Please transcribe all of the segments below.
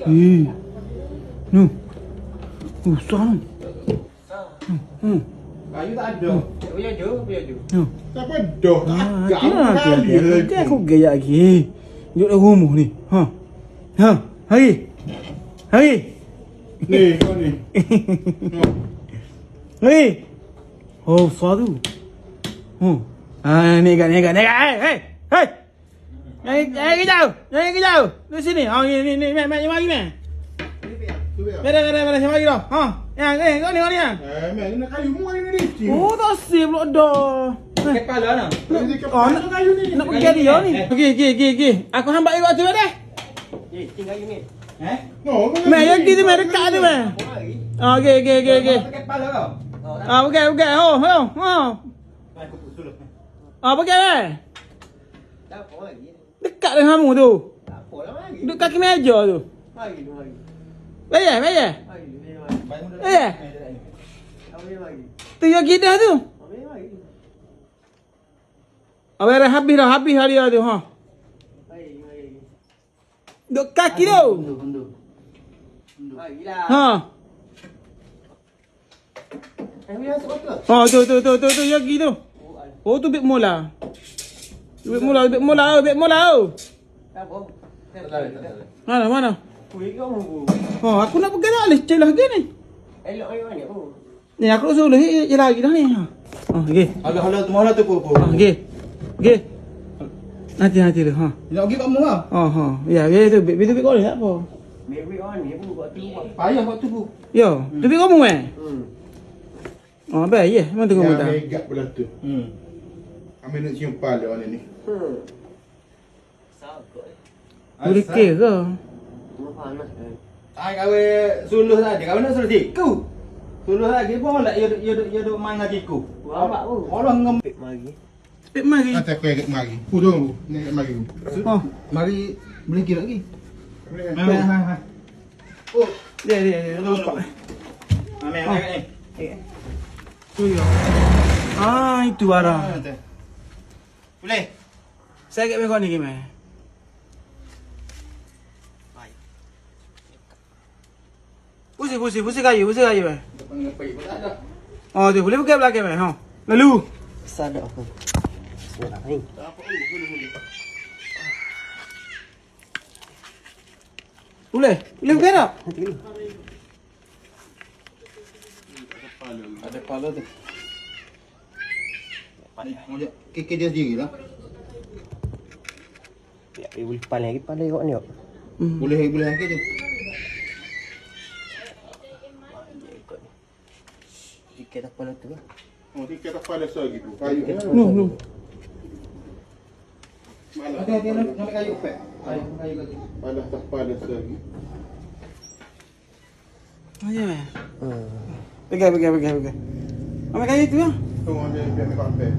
Nu. Besar ni. Kayu tak ada. Punya je. Tak ada. Tak Dia ada. aku gaya lagi. Duduk dalam rumah ni. Hari. Ni, kau ni. Hari. Oh, besar tu. Ni kan. Hey. Jangan kejauh. Di sini. Ni. Mari. Beda. Siapa lagi dah? Kau ni. Mek, nak kayu mu hari ni. Oh, tak sip pula dah. Kepala nak. Nak kayu ni. Nak pergi dia ni. Okey. Aku hambat ikut tu dah. Tinggal ni. No, Mek, yang kita dekat tu mek. Okey. Kepala kau. Okey. Pakai mek. Tak apa lagi. Dekat dengan kamu tu. Tak apa lagi. Duduk kaki meja tu. Mari. Bayar. Mari. Eh, Mari. tu yang kita tu. Mari. Abang dah habis hari tu ha. Mari. Duduk kaki tu. Marilah. Biar sebab tu. Tu yang gitu. Oh tu bit mola. Bit mola. Tak apa. Mana? Kuih kau mu. Aku nak pergi dah leceh lagi ni. Elok ni apa? Ni aku suruh je lagi dah ni. Okey. Hala tu mana tu po. Okey. Nanti tu ha. Nak pergi kat mu ah. Ya, tu bit kau ni tak apa. Maybe on ni pun buat tu. Payah waktu tu. Yo, tu bit kamu baik ye. Mana tengok Ya, mata. megap belah tu. Ambil nak cium pala ni. Sakut. Boleh ke ke? Panas kan. Ai kawe suluh tadi. Kawe nak suluh tiku. Suluh lagi pun lah ya duk main dengan tiku. Nampak pun. Allah ngem. Mari. Spek mari. Nanti aku agak mari. Pudung. Ni agak mari. Mari boleh kira lagi. Hai. Oh, Dia lupa. agak ni. Tu ya. Itu barang. Boleh. Saya kat kau ni gimana? Pusing kayu. Panggil pai pun tak ada. Tu boleh pakai belakang mai. Lalu. Sadar aku. Bismillahirrahmanirrahim. Boleh pakai tak? Ada pala tu. Mojak keke dia sendiri lah. Ya, boleh paling lagi kau ni. Boleh angkat je. Ikat kepala tu lah. Oh, tiket tak pala lagi tu. Kayu. Nu. Hati-hati nak kayu pek. Kayu lagi. Pala tak pala lagi. Aja mai. Pegang. Ambil kayu tu ya. Tu ambil biar ambil pek.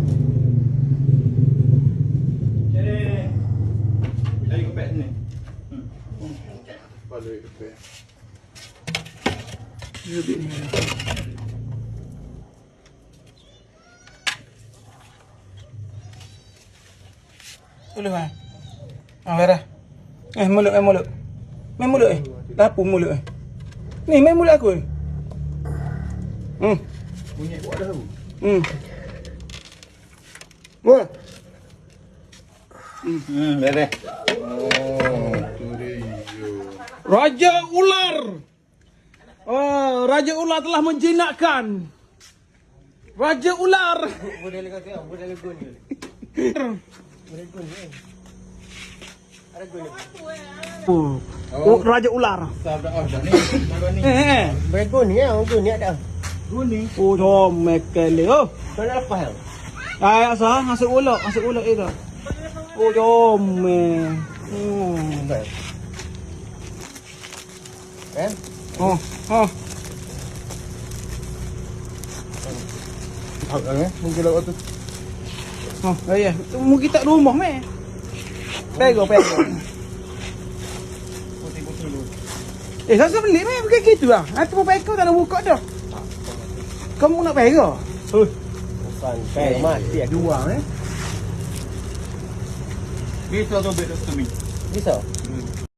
Kayu pek ni. Pala pek. Boleh mai. Merah. Mulut. Main mulut Lapu mulut Ni main mulut aku ni. Bunyi buat dah tu. Wah. Beres. Oh, tu dia. Raja ular. Raja ular telah menjinakkan. Raja ular. Boleh gun ni. Ada gun ni. Raja ular. Sabda dah ni. Dah ni. Boleh gun ni ada. Gun ni. Jom mekele. Kau nak lepas yang? Asal masuk ulok itu. Jom Kan? Mungkin lewat tu. Ya. Mungkin tak rumah meh. Pego. Putih-putih dulu. Sasa beli meh bukan gitu ah. Itu pego tak ada buka dah. Kamu nak pego? Bukan. Peg mati ada dua Bisa tu bet tu mi. Bisa?